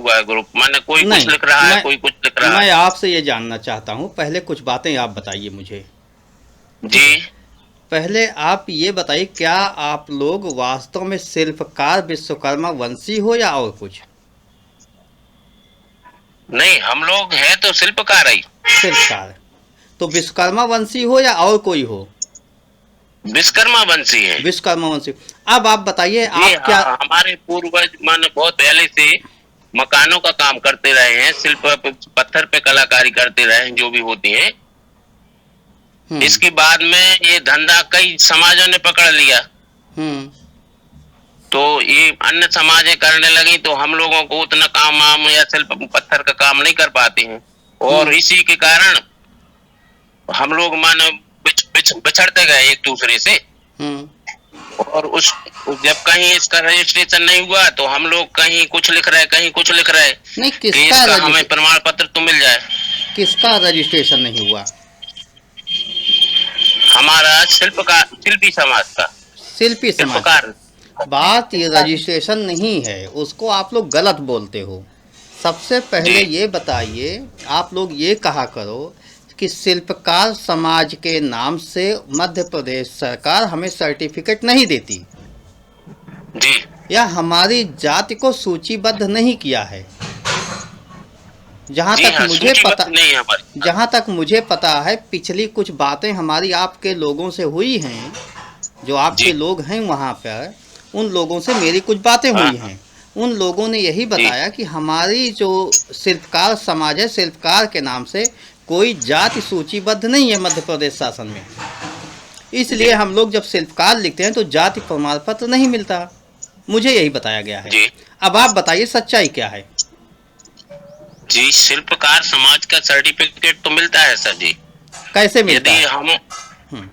हुआ है ग्रुप, माने कोई कुछ नहीं, लिख रहा है, मैं कोई कुछ लिख रहा मैं है। आपसे ये जानना चाहता हूँ, पहले कुछ बातें आप बताइए मुझे। जी। ठीक है। पहले आप ये बताइए, क्या आप लोग वास्तव में शिल्पकार विश्वकर्मा वंशी हो या और कुछ? नहीं, हम लोग हैं तो शिल्पकार ही। शिल्पकार। तो विश्वकर्मा वंशी हो या और कोई हो? विश्वकर्मा वंशी है। विश्वकर्मा वंशी। अब आप बताइए, जी आप क्या? हाँ, हमारे पूर्वज माने बहुत पहले से मकानों का काम करते रहे हैं, शिल्प पत्थर पे कलाकारी करते रहे हैं जो भी होती है। हम्म। इसके बाद में ये धंधा कई समाजों ने पकड़ लिया, हम्म। तो ये अन्य समाजें करने लगी, तो हम लोगों को उतना काम वाम या शिल्प पत्थर का काम नहीं कर पाते हैं। और हम्म। इसी के कारण हम लोग मानो बिछड़ते गए एक दूसरे से। हम्म। और उस जब कहीं इसका रजिस्ट्रेशन नहीं हुआ तो हम लोग कहीं कुछ लिख रहे, कहीं कुछ लिख रहे नहीं, कि किसका इसका हमें रजिस्ट्रे प्रमाण पत्र तो मिल जाए। किसका रजिस्ट्रेशन नहीं हुआ? हमारा शिल्पी समाज का। शिल्पी समाज का। शिल्पकार। बात ये रजिस्ट्रेशन नहीं है, उसको आप लोग गलत बोलते हो। सबसे जी पहले ये बताइए, आप लोग ये कहा करो कि शिल्पकार समाज के नाम से मध्य प्रदेश सरकार हमें सर्टिफिकेट नहीं देती, जी या हमारी जाति को सूचीबद्ध नहीं किया है। जहाँ जी तक हाँ, मुझे सूचीबद्ध पता नहीं है हमारे पास। जहाँ तक मुझे पता है, पिछली कुछ बातें हमारी आपके लोगों से हुई हैं, जो आपके जी लोग हैं वहाँ पर, उन लोगों से मेरी कुछ बातें हाँ हुई हाँ, हैं। उन लोगों ने यही जी बताया कि हमारी जो शिल्पकार समाज है, शिल्पकार के नाम से कोई जाति सूचीबद्ध नहीं है मध्य प्रदेश शासन में। जी इसलिए हम लोग जब शिल्पकार लिखते हैं तो जाति प्रमाण पत्र नहीं मिलता। मुझे यही बताया गया है। जी अब आप बताइए सच्चाई क्या है? जी, शिल्पकार समाज का सर्टिफिकेट तो मिलता है सर जी। कैसे मिलता यदि है? हम हम्म।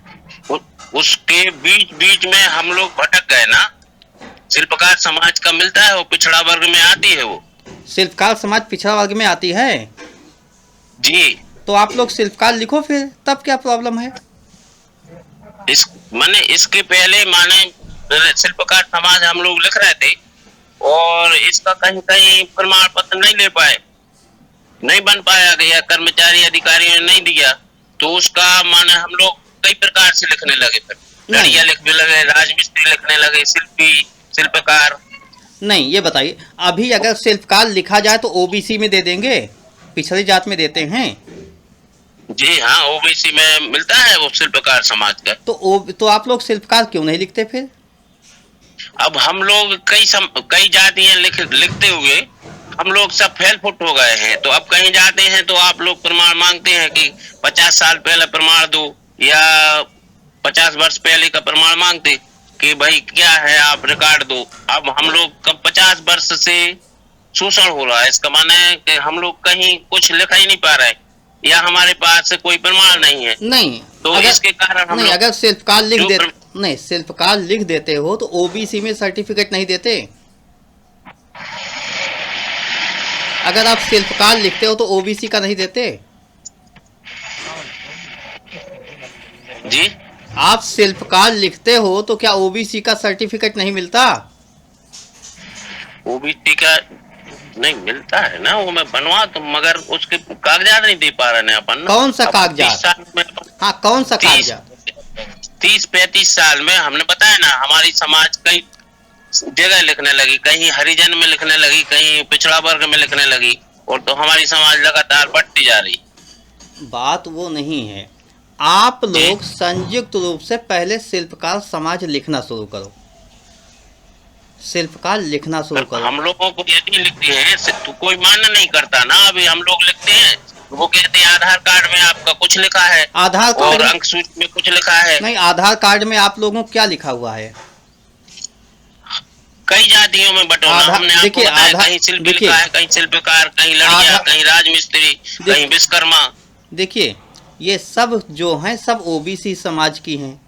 उ, उसके बीच बीच में हम लोग भटक गए ना, शिल्पकार समाज का मिलता है, वो पिछड़ा वर्ग में आती है वो। शिल्पकार समाज पिछड़ा वर्ग में आती है? जी। तो आप लोग शिल्पकार लिखो फिर, तब क्या प्रॉब्लम है? इस माने इसके पहले माने शिल्पकार समाज हम लोग लिख रहे थे, और इसका कहीं कहीं प्रमाण पत्र नहीं ले पाए, नहीं बन पाया गया, कर्मचारी अधिकारियों ने नहीं दिया, तो उसका माने हम लोग कई प्रकार से लिखने लगे, फिर नहीं। लड़िया लिखने लगे, राजमिस्त्री लिखने लगे, शिल्पी, शिल्पकार। नहीं, ये बताइए, अभी अगर शिल्पकार लिखा जाए तो ओबीसी में दे देंगे? पिछड़ी जात में देते हैं। जी हाँ, ओबीसी में मिलता है वो शिल्पकार समाज का। तो आप लोग शिल्पकार क्यों नहीं लिखते फिर? अब हम लोग कई जातियां लिखते हुए हम लोग सब फेल फुट हो गए हैं, तो अब कहीं जाते हैं तो आप लोग प्रमाण मांगते हैं कि 50 साल पहले प्रमाण दो, या 50 वर्ष पहले का प्रमाण मांगते कि भाई क्या है आप रिकॉर्ड दो। अब हम लोग कब 50 वर्ष से शोषण हो रहा है, इसका माने है कि हम लोग कहीं कुछ लिख ही नहीं पा रहे, या हमारे पास कोई प्रमाण नहीं है, नहीं। तो अगर इसके कारण हम नहीं, लोग अगर शिल्पकार लिख जो दे नहीं, शिल्पकार लिख देते हो तो ओबीसी में सर्टिफिकेट नहीं देते? अगर आप शिल्पकार लिखते हो तो ओबीसी का नहीं देते? जी आप शिल्पकार लिखते हो तो क्या ओबीसी का सर्टिफिकेट नहीं मिलता? ओबीसी का नहीं मिलता है ना, वो मैं बनवा तो, मगर उसके कागजात नहीं दे पा रहे हैं अपन ना। कौन सा अब तीस कागजात? साल में हाँ, कौन सा तीस कागजात? 30-35 साल में हमने बताया ना, हमारी समाज कई जगह लिखने लगी, कहीं हरिजन में लिखने लगी, कहीं पिछड़ा वर्ग में लिखने लगी, और तो हमारी समाज लगातार बढ़ती जा रही। बात वो नहीं है। आप जी लोग संयुक्त रूप से पहले शिल्पकार समाज लिखना शुरू करो। शिल्पकार लिखना शुरू करो। हम लोगों को यदि लिखते हैं तो कोई मान्य नहीं करता ना। अभी हम लोग लिखते हैं, वो कहते हैं आधार कार्ड में आपका कुछ लिखा है, आधार कार्ड और में? अंक सूची में कुछ लिखा है। नहीं, आधार कार्ड में आप लोगों को क्या लिखा हुआ है? कई जातियों में बटोना, आधार हमने आपको देखिए, बताया, आधार कहीं शिल्पी देखिए, लिखा है, कहीं शिल्पकार, कहीं लड़िया, आधार कहीं राजमिस्त्री, कहीं देख विश्वकर्मा। देखिए, ये सब जो हैं सब ओबीसी समाज की हैं।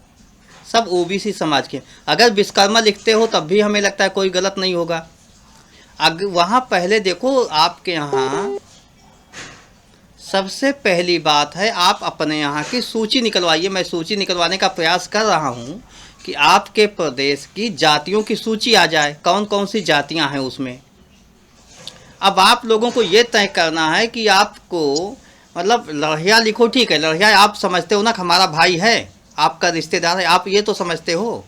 सब ओबीसी समाज के। अगर विश्वकर्मा लिखते हो तब भी हमें लगता है कोई गलत नहीं होगा। अगर वहाँ पहले देखो, आपके यहाँ सबसे पहली बात है, आप अपने यहाँ की सूची निकलवाइए। मैं सूची निकलवाने का प्रयास कर रहा हूँ कि आपके प्रदेश की जातियों की सूची आ जाए, कौन कौन सी जातियाँ हैं उसमें। अब आप लोगों को ये तय करना है कि आपको मतलब लड़िया लिखो, ठीक है, लड़िया आप समझते हो ना कि हमारा भाई है, आपका रिश्तेदार है, आप ये तो समझते हो,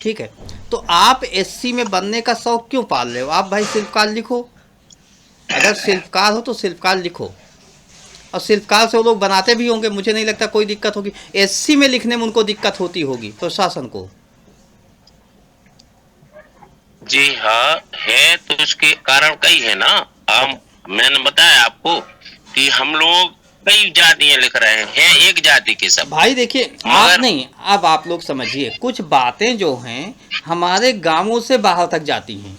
ठीक है। तो आप एससी में बनने का शौक क्यों पाल रहे हो? आप भाई शिल्पकार लिखो, अगर शिल्पकार हो तो शिल्पकार लिखो, और शिल्पकार से वो लोग बनाते भी होंगे, मुझे नहीं लगता कोई दिक्कत होगी। एससी में लिखने में उनको दिक्कत होती होगी प्रशासन को। जी हाँ है, तो उसके कारण कई है ना। हम मैंने बताया आपको कि हम लोग कई जातियां लिख रहे हैं, एक जाति के सब। भाई देखिए आप मगर नहीं, अब आप लोग समझिए, कुछ बातें जो हैं हमारे गांवों से बाहर तक जाती हैं,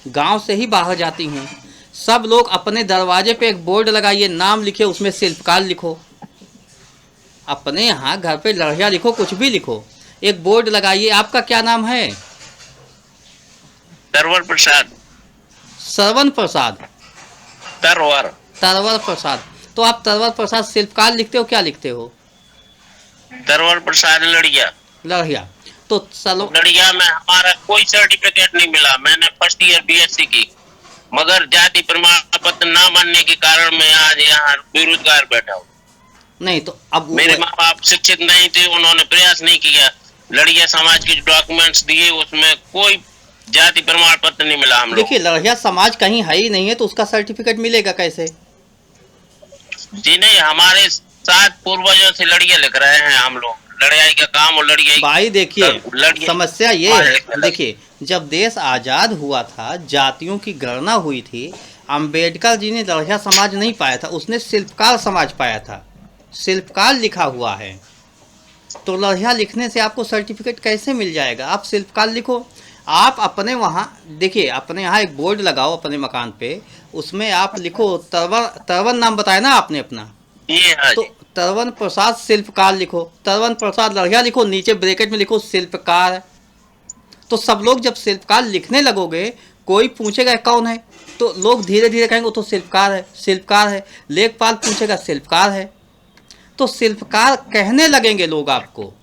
गांव से ही बाहर जाती हैं। सब लोग अपने दरवाजे पे एक बोर्ड लगाइए, नाम लिखे, उसमें शिल्पकार लिखो, अपने यहाँ घर पे लड़िया लिखो, कुछ भी लिखो, एक बोर्ड लगाइए। आपका क्या नाम है? तरवर प्रसाद। श्रवण प्रसाद। तरवर। तरवर प्रसाद। तो आप तरवर प्रसाद शिल्पकार लिखते हो, क्या लिखते हो? तरवर प्रसाद लड़िया। लड़िया। तो चलो, लड़िया में हमारा कोई सर्टिफिकेट नहीं मिला। मैंने फर्स्ट ईयर बीएससी की, मगर जाति प्रमाण पत्र ना मानने के कारण मैं आज यहाँ बेरोजगार बैठा हूँ। नहीं तो अब मेरे माँ बाप शिक्षित नहीं थे, उन्होंने प्रयास नहीं किया। लड़िया समाज के डॉक्यूमेंट्स दिए, उसमें कोई जाति प्रमाण पत्र नहीं मिला हम लोग। देखिए, लड़िया समाज कहीं है ही नहीं है, तो उसका सर्टिफिकेट मिलेगा कैसे? जी नहीं, हमारे साथ पूर्वजों से लड़िया लिख रहे हैं हम लोग। लड़ाई का काम और लड़िया भाई देखिए, समस्या ये है, देखिए जब देश आज़ाद हुआ था, जातियों की गणना हुई थी, अंबेडकर जी ने लड़िया समाज नहीं पाया था, उसने शिल्पकार समाज पाया था, शिल्पकार लिखा हुआ है। तो लड़िया लिखने से आपको सर्टिफिकेट कैसे मिल जाएगा? आप शिल्पकार लिखो। आप अपने वहाँ देखिए, अपने यहाँ एक बोर्ड लगाओ अपने मकान पे, उसमें आप लिखो तरवन, तरवन नाम बताया ना आपने अपना, तो तरवन प्रसाद शिल्पकार लिखो, तरवन प्रसाद लड़िया लिखो, नीचे ब्रैकेट में लिखो शिल्पकार। तो सब लोग जब शिल्पकार लिखने लगोगे, कोई पूछेगा कौन है, तो लोग धीरे धीरे कहेंगे वो तो शिल्पकार है, शिल्पकार है। लेखपाल पूछेगा शिल्पकार है, तो शिल्पकार कहने लगेंगे लोग आपको।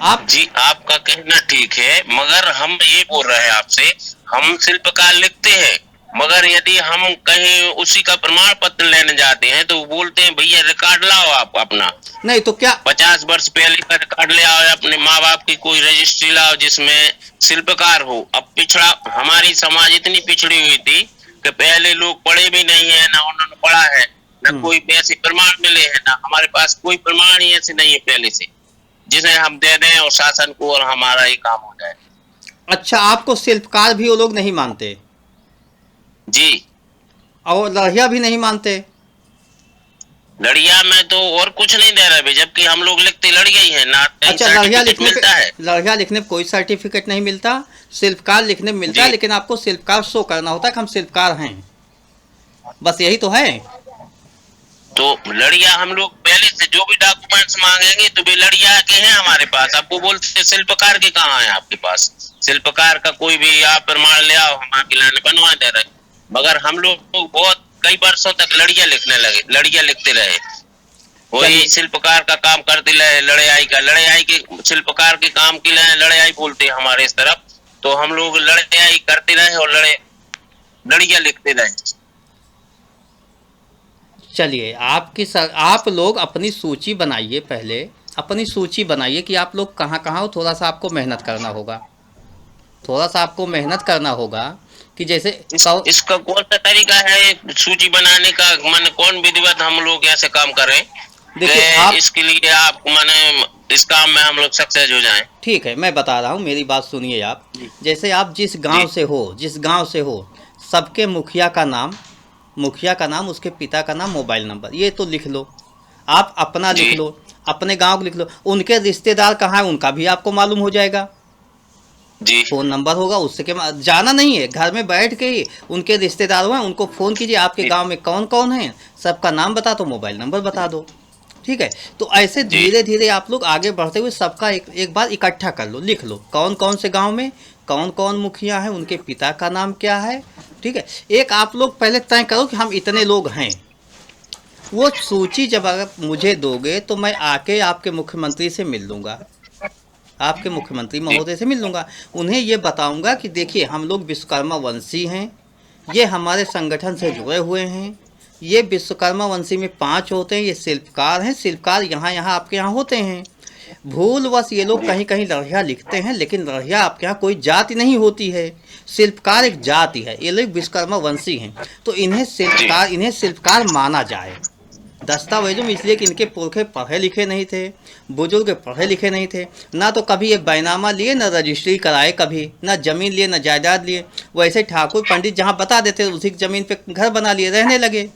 आप जी आपका कहना ठीक है, मगर हम ये बोल रहे हैं आपसे, हम शिल्पकार लिखते हैं, मगर यदि हम कहीं उसी का प्रमाण पत्र लेने जाते हैं तो बोलते हैं भैया रिकॉर्ड लाओ आप अपना। नहीं तो क्या 50 वर्ष पहले का रिकॉर्ड ले आओ, अपने माँ बाप की कोई रजिस्ट्री लाओ जिसमें शिल्पकार हो। अब पिछड़ा, हमारी समाज इतनी पिछड़ी हुई थी कि पहले लोग पढ़े भी नहीं है, ना उन्होंने पढ़ा है, ना कोई ऐसे प्रमाण मिले हैं, ना हमारे पास कोई प्रमाण ही ऐसे नहीं है पहले से जिसे हम दे दें और शासन को और हमारा ही काम हो जाए। अच्छा, आपको शिल्पकार भी वो लोग नहीं मानते? जी। और लड़िया भी नहीं मानते? लड़िया में तो और कुछ नहीं दे रहे, जबकि हम लोग लिखते लड़िया ही है ना। अच्छा, लड़िया लिखने मिलता है? लड़िया लिखने में कोई सर्टिफिकेट नहीं मिलता, शिल्पकार लिखने में मिलता है, लेकिन आपको शिल्पकार शो करना होता है कि हम शिल्पकार हैं, बस यही तो है। तो लड़िया हम लोग पहले से जो भी डॉक्यूमेंट्स मांगेंगे तो वे लड़िया के हैं हमारे पास। आपको बोलते शिल्पकार के कहाँ है आपके पास? शिल्पकार का कोई भी आप प्रमाण ले आओ, हम आपके लाने बनवा दे रहे। मगर हम लोग बहुत कई वर्षों तक लड़िया लिखने लगे, लड़िया लिखते रहे, वही शिल्पकार का काम करते रहे। लड़ाई का, लड़ाई के शिल्पकार के काम के लिए लड़ाई बोलते हैं हमारे इस तरफ, तो हम लोग लड़ाई करते रहे और लड़िया लिखते रहे। चलिए, आप लोग अपनी सूची बनाइए, पहले अपनी सूची बनाइए कि आप लोग कहाँ कहाँ हो। थोड़ा सा आपको मेहनत करना होगा, थोड़ा सा आपको मेहनत करना होगा कि जैसे इसका कौन सा तरीका है सूची बनाने का? माने कौन विधिवत हम लोग ऐसे काम करें? देखिए इसके लिए आप माने इस काम में हम लोग सक्सेस हो जाएं। ठीक है, मैं बता रहा हूँ, मेरी बात सुनिए आप। जैसे आप जिस गांव से हो, सबके मुखिया का नाम, उसके पिता का नाम, मोबाइल नंबर, ये तो लिख लो। आप अपना लिख लो, अपने गांव लिख लो। उनके रिश्तेदार कहाँ है उनका भी आपको मालूम हो जाएगा जी। फोन नंबर होगा, उससे के जाना नहीं है, घर में बैठ के ही उनके रिश्तेदार हैं, उनको फ़ोन कीजिए, आपके गांव में कौन कौन है, सबका नाम बता दो, मोबाइल नंबर बता दो। ठीक है, तो ऐसे धीरे धीरे आप लोग आगे बढ़ते हुए सबका एक बार इकट्ठा कर लो, लिख लो कौन कौन से गांव में कौन कौन मुखिया हैं, उनके पिता का नाम क्या है। ठीक है, एक आप लोग पहले तय करो कि हम इतने लोग हैं। वो सूची जब अगर मुझे दोगे तो मैं आके आपके मुख्यमंत्री से मिल लूँगा, आपके मुख्यमंत्री महोदय से मिल लूँगा। उन्हें ये बताऊँगा कि देखिए हम लोग विश्वकर्मा वंशी हैं, ये हमारे संगठन से जुड़े हुए हैं। ये विश्वकर्मा वंशी में 5 होते हैं, ये शिल्पकार हैं। शिल्पकार यहाँ यहाँ आपके यहाँ होते हैं। भूलवश ये लोग कहीं कहीं लड़िया लिखते हैं, लेकिन लड़िया आपके यहाँ कोई जाति नहीं होती है। शिल्पकार एक जाति है। ये लोग विश्वकर्मा वंशी हैं, तो इन्हें शिल्पकार माना जाए दस्तावेजों में, इसलिए कि इनके पुरखे पढ़े लिखे नहीं थे, बुजुर्ग पढ़े लिखे नहीं थे, ना तो कभी ये बैनामा लिए, ना रजिस्ट्री कराए, कभी ना जमीन लिए, ना जायदाद लिए। वैसे ठाकुर पंडित जहाँ बता देते उसी जमीन पे घर बना लिए, रहने लगे।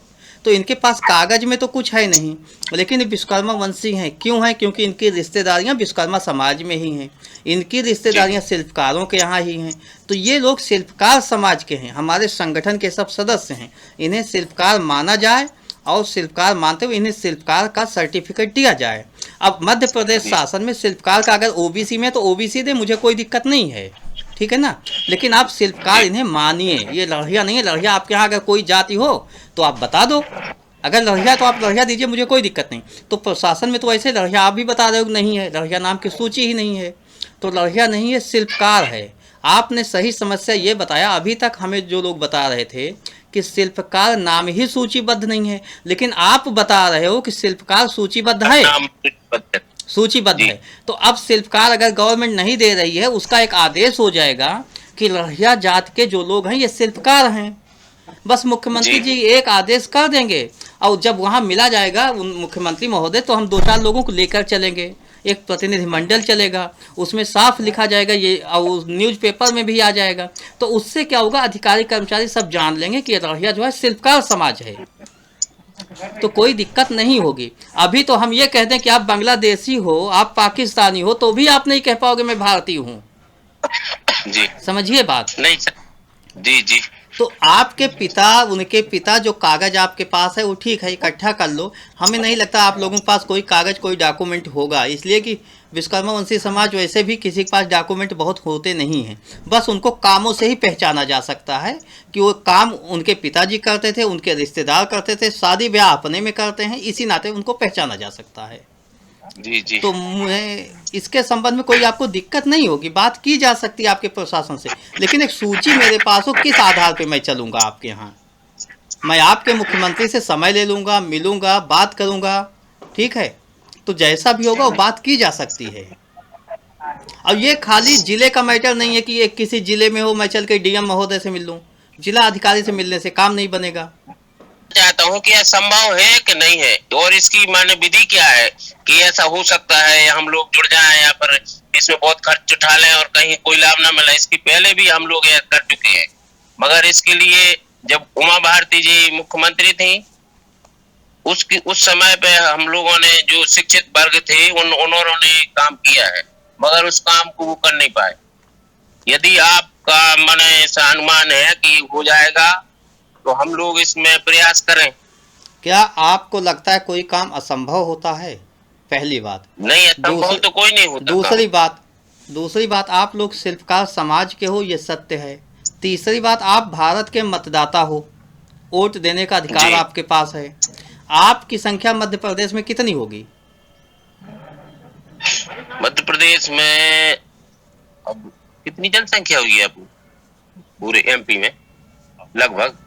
तो इनके पास कागज में तो कुछ है नहीं, लेकिन ये विश्वकर्मा वंशी हैं। क्यों हैं? क्योंकि इनकी रिश्तेदारियां विश्वकर्मा समाज में ही हैं, इनकी रिश्तेदारियां शिल्पकारों के यहाँ ही हैं। तो ये लोग शिल्पकार समाज के हैं, हमारे संगठन के सब सदस्य हैं। इन्हें शिल्पकार माना जाए और शिल्पकार मानते हुए इन्हें शिल्पकार का सर्टिफिकेट दिया जाए। अब मध्य प्रदेश शासन में शिल्पकार का अगर ओबीसी में तो ओबीसी दे, मुझे कोई दिक्कत नहीं है, ठीक है ना। लेकिन आप शिल्पकार इन्हें मानिए। ये लड़िया नहीं है। लड़िया आपके यहाँ अगर कोई जाति हो तो आप बता दो, अगर लड़िया तो आप लड़िया दीजिए, मुझे कोई दिक्कत नहीं। तो प्रशासन में तो ऐसे लड़िया आप भी बता रहे हो नहीं है, लड़िया नाम की सूची ही नहीं है। तो लड़िया नहीं है, शिल्पकार है। आपने सही समस्या ये बताया। अभी तक हमें जो लोग बता रहे थे कि शिल्पकार नाम ही सूचीबद्ध नहीं है, लेकिन आप बता रहे हो कि शिल्पकार सूचीबद्ध है, सूचीबद्ध है। तो अब शिल्पकार अगर गवर्नमेंट नहीं दे रही है, उसका एक आदेश हो जाएगा कि लड़िया जात के जो लोग हैं ये शिल्पकार हैं। बस मुख्यमंत्री जी एक आदेश कर देंगे, और जब वहाँ मिला जाएगा मुख्यमंत्री महोदय, तो हम 2-4 लोगों को लेकर चलेंगे, एक प्रतिनिधिमंडल चलेगा, उसमें साफ लिखा जाएगा ये, और न्यूज़पेपर में भी आ जाएगा। तो उससे क्या होगा, अधिकारी कर्मचारी सब जान लेंगे कि लड़िया जो है शिल्पकार समाज है, तो कोई दिक्कत नहीं होगी। अभी तो हम ये कहते हैं कि आप बांग्लादेशी हो, आप पाकिस्तानी हो, तो भी आप नहीं कह पाओगे मैं भारतीय हूँ। जी, समझिए बात। नहीं सर। जी जी। तो आपके पिता, उनके पिता जो कागज आपके पास है वो ठीक है, इकट्ठा कर लो। हमें नहीं लगता आप लोगों के पास कोई कागज, कोई डॉक्यूमेंट होगा, इसलिए कि विश्वकर्मा वंशी समाज वैसे भी किसी के पास डॉक्यूमेंट बहुत होते नहीं हैं। बस उनको कामों से ही पहचाना जा सकता है कि वो काम उनके पिताजी करते थे, उनके रिश्तेदार करते थे, शादी ब्याह अपने में करते हैं, इसी नाते उनको पहचाना जा सकता है। जी जी। तो मुझे इसके संबंध में कोई आपको दिक्कत नहीं होगी, बात की जा सकती है आपके प्रशासन से। लेकिन एक सूची मेरे पास हो, किस आधार पे मैं चलूंगा आपके यहाँ? मैं आपके मुख्यमंत्री से समय ले लूंगा, मिलूंगा, बात करूंगा, ठीक है। तो जैसा भी होगा वो बात की जा सकती है। अब ये खाली जिले का मैटर नहीं है कि एक किसी जिले में हो, मैं चल के डीएम महोदय से मिल लूँ। जिला अधिकारी से मिलने से काम नहीं बनेगा। चाहता हूँ कि यह संभव है कि नहीं है, और इसकी माने विधि क्या है कि ऐसा हो सकता है, हम लोग जुड़ जाएं यहाँ पर, इसमें बहुत खर्च उठा लें और कहीं कोई लाभ ना मिले। इसकी पहले भी हम लोग यह कर चुके हैं, मगर इसके लिए जब उमा भारती जी मुख्यमंत्री थी, उस समय पे हम लोगों ने, जो शिक्षित वर्ग थे, उन्होंने काम किया है, मगर उस काम को वो कर नहीं पाए। यदि आपका माने ऐसा अनुमान है कि हो जाएगा, तो हम लोग इसमें प्रयास करें। क्या आपको लगता है कोई काम असंभव होता है? पहली बात। नहीं, असंभव तो कोई नहीं होता। दूसरी बात, आप लोग शिल्पकार समाज के हो, ये सत्य है। तीसरी बात, आप भारत के मतदाता हो, वोट देने का अधिकार आपके पास है। आपकी संख्या मध्य प्रदेश में कितनी होगी? मध्य प्रदेश में अब कितनी जनसंख्या होगी अब पूरे एमपी में? लगभग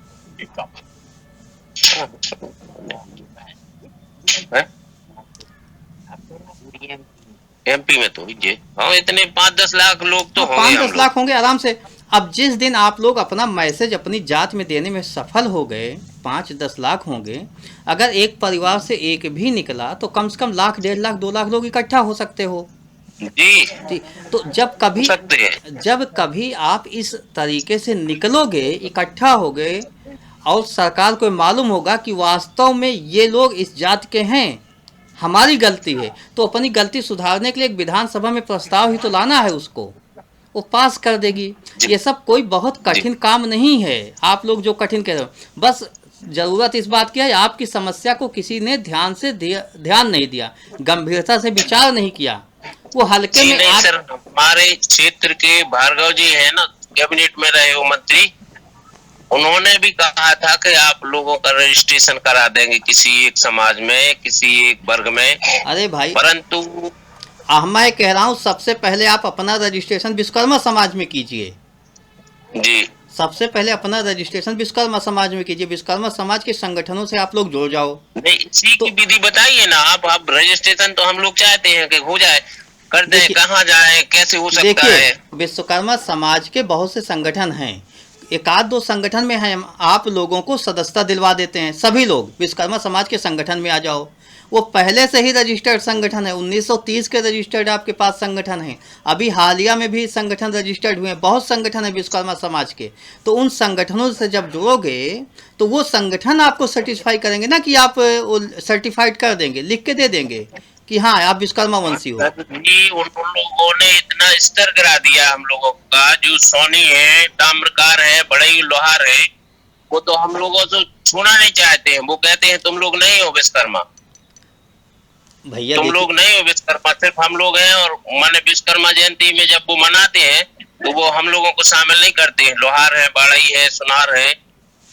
एमपी में तो ये, हाँ, इतने 5-10 लाख लोग तो होंगे। 5-10 लाख होंगे आराम से। अब जिस दिन आप लोग अपना मैसेज अपनी जात में देने में सफल हो गए, 5-10 लाख होंगे। अगर एक परिवार से एक भी निकला तो कम से कम 1,00,000, 1.5 लाख, 2 लाख लोग इकट्ठा हो सकते हो जी। तो जब कभी आप इस तरीके से निकलोगे, इकट्ठा हो गए, और सरकार को मालूम होगा कि वास्तव में ये लोग इस जात के हैं, हमारी गलती है, तो अपनी गलती सुधारने के लिए एक विधानसभा में प्रस्ताव ही तो लाना है, उसको वो पास कर देगी। ये सब कोई बहुत कठिन काम नहीं है। आप लोग जो कठिन कह रहे हो, बस जरूरत इस बात की है, आपकी समस्या को किसी ने ध्यान नहीं दिया, गंभीरता से विचार नहीं किया, वो हल्के में। नहीं सर, हमारे क्षेत्र के भार्गव जी है ना, कैबिनेट में रहे हो मंत्री, उन्होंने भी कहा था कि आप लोगों का रजिस्ट्रेशन करा देंगे किसी एक समाज में, किसी एक वर्ग में। अरे भाई, परंतु मैं कह रहा हूँ सबसे पहले आप अपना रजिस्ट्रेशन विश्वकर्मा समाज में कीजिए। जी, सबसे पहले अपना रजिस्ट्रेशन विश्वकर्मा समाज में कीजिए। विश्वकर्मा समाज के संगठनों से आप लोग जुड़ जाओ। नहीं, इसी तो की विधि बताइए ना आप। अब रजिस्ट्रेशन तो हम लोग चाहते हैं कि हो जाए, कर दें, देखिए कहाँ जाए, कैसे हो सकता देखिए है? विश्वकर्मा समाज के बहुत से संगठन हैं, एक आध दो संगठन में हम आप लोगों को सदस्यता दिलवा देते हैं। सभी लोग विश्वकर्मा समाज के संगठन में आ जाओ। वो पहले से ही रजिस्टर्ड संगठन है, 1930 के रजिस्टर्ड आपके पास संगठन है। अभी हालिया में भी संगठन रजिस्टर्ड हुए हैं, बहुत संगठन है विश्वकर्मा समाज के। तो उन संगठनों से जब जुड़ोगे तो वो संगठन आपको सर्टिफाई करेंगे ना, कि आप सर्टिफाइड कर देंगे, लिख के दे देंगे कि हाँ आप विश्वकर्मा वंशी हो। जी, उन लोगों ने इतना स्तर गिरा दिया हम लोगों का। जो सोनी है, ताम्रकार है, बड़े लोहार है, वो तो हम लोगों से छूना नहीं चाहते हैं। वो कहते हैं तुम लोग नहीं हो विश्वकर्मा, भैया तुम देखिए, लोग नहीं हो विश्वकर्मा, सिर्फ हम लोग हैं। और माने विश्वकर्मा जयंती में जब वो मनाते हैं तो वो हम लोगों को शामिल नहीं करते हैं। लोहार है, बढ़ई है, सुनार है,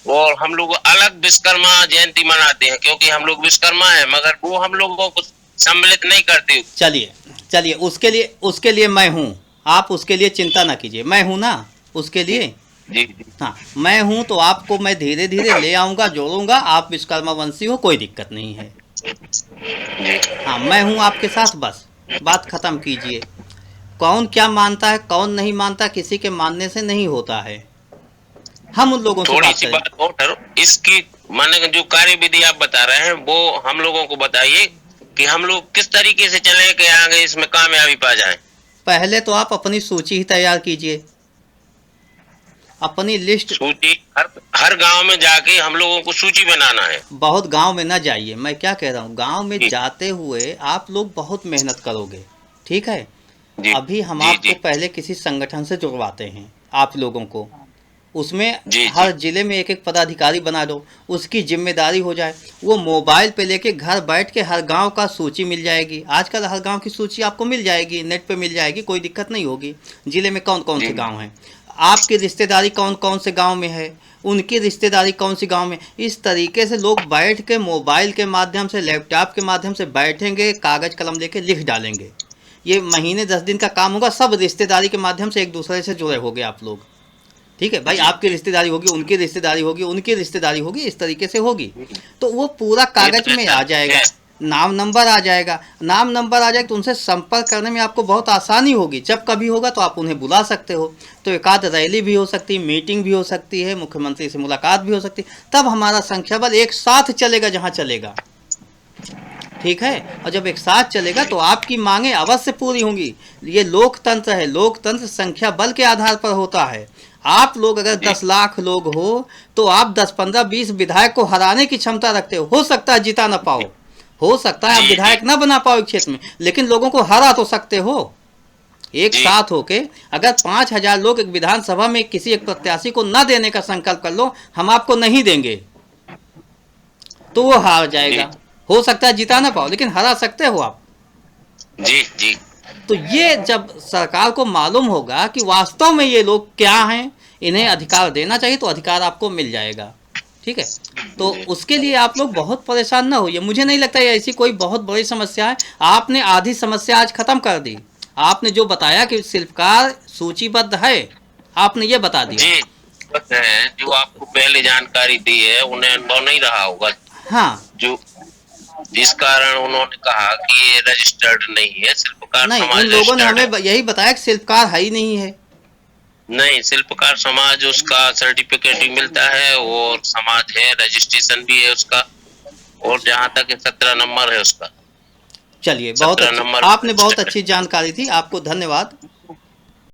और हम लोग अलग विश्वकर्मा जयंती मनाते हैं, क्योंकि हम लोग विश्वकर्मा है, मगर वो हम लोगों को सम्मिलित नहीं करते। चलिए चलिए, उसके लिए मैं हूँ, आप उसके लिए चिंता ना कीजिए, मैं हूँ ना उसके लिए। जी जी हाँ मैं हूँ, तो आपको मैं धीरे धीरे ले आऊँगा, जोड़ूंगा। आप विश्वकर्मा वंशी हो, कोई दिक्कत नहीं है। जी। हाँ मैं हूँ आपके साथ, बस बात खत्म कीजिए। कौन क्या मानता है कौन नहीं मानता, किसी के मानने से नहीं होता है। हम उन लोगों से थोड़ी बात सी करेंगे। बात और करो इसकी, माने जो कार्य विधि आप बता रहे हैं वो हम लोगों को बताइए कि हम लोग किस तरीके से चले कि आगे इसमें कामयाबी पा जाए। पहले तो आप अपनी सूची ही तैयार कीजिए, अपनी लिस्ट। सूची हर हर गांव में जाके हम लोगों को सूची बनाना है। बहुत गांव में ना जाइए, मैं क्या कह रहा हूँ, गांव में जी जाते हुए आप लोग बहुत मेहनत करोगे, ठीक है। जी अभी हम जी आपको जी पहले किसी संगठन से जुड़वाते हैं आप लोगों को। उसमें जी जी हर जिले में एक एक पदाधिकारी बना दो, उसकी जिम्मेदारी हो जाए। वो मोबाइल पे लेके घर बैठ के हर गांव का सूची मिल जाएगी। आजकल हर गांव की सूची आपको मिल जाएगी, नेट पे मिल जाएगी, कोई दिक्कत नहीं होगी। जिले में कौन कौन जी से गांव हैं, आपकी रिश्तेदारी कौन कौन से गांव में है, उनकी रिश्तेदारी कौन सी गांव में। इस तरीके से लोग बैठ के मोबाइल के माध्यम से, लैपटॉप के माध्यम से बैठेंगे, कागज़ कलम लेके लिख डालेंगे। ये महीने 10 दिन का काम होगा, सब रिश्तेदारी के माध्यम से एक दूसरे से जुड़े होंगे आप लोग, ठीक है भाई। जी। आपकी रिश्तेदारी होगी, उनकी रिश्तेदारी होगी, उनकी रिश्तेदारी होगी, इस तरीके से होगी। तो वो पूरा ये तो कागज में आ जाएगा, नाम नंबर आ जाएगा। नाम नंबर आ जाएगा तो उनसे संपर्क करने में आपको बहुत आसानी होगी। जब कभी होगा तो आप उन्हें बुला सकते हो। तो एक आध रैली भी हो सकती है, मीटिंग भी हो सकती है, मुख्यमंत्री से मुलाकात भी हो सकती है। तब हमारा संख्या बल एक साथ चलेगा जहाँ चलेगा, ठीक है। और जब एक साथ चलेगा तो आपकी मांगें अवश्य पूरी होंगी। ये लोकतंत्र है, लोकतंत्र संख्या बल के आधार पर होता है। आप लोग अगर 10 लाख लोग हो तो आप 10, 15, 20 विधायक को हराने की क्षमता रखते हो सकता है जिता ना पाओ, हो सकता है आप विधायक ना बना पाओ क्षेत्र में, लेकिन लोगों को हरा तो सकते हो। एक साथ होके अगर 5,000 लोग एक विधानसभा में किसी एक प्रत्याशी को न देने का संकल्प कर लो, हम आपको नहीं देंगे, तो वो हार जाएगा। हो सकता है जिता ना पाओ, लेकिन हरा सकते हो आप। जी जी तो ये जब सरकार को मालूम होगा कि वास्तव में ये लोग क्या हैं, इन्हें अधिकार देना चाहिए, तो अधिकार आपको मिल जाएगा, ठीक है। तो उसके लिए आप लोग बहुत परेशान ना होइए। मुझे नहीं लगता ये ऐसी कोई बहुत बड़ी समस्या है। आपने आधी समस्या आज खत्म कर दी। आपने जो बताया कि शिल्पकार सूचीबद्ध है, आपने ये बता दिया। जी। बस है, जो आपको पहले जानकारी दी है उन्हें अनुभव नहीं रहा होगा, हाँ जो जिस कारण उन्होंने कहा कि ये रजिस्टर्ड नहीं है, शिल्पकार नहीं, समाज उन लोगों ने रजिस्टर्ड है। हमें यही बताया कि शिल्पकार है ही नहीं है। नहीं, शिल्पकार समाज उसका सर्टिफिकेट भी मिलता है, और समाज है, रजिस्ट्रेशन भी है उसका, और जहाँ तक 17 नंबर है उसका। चलिए, बहुत 17 अच्छी, नंबर आपने बहुत अच्छी जानकारी दी, आपको धन्यवाद।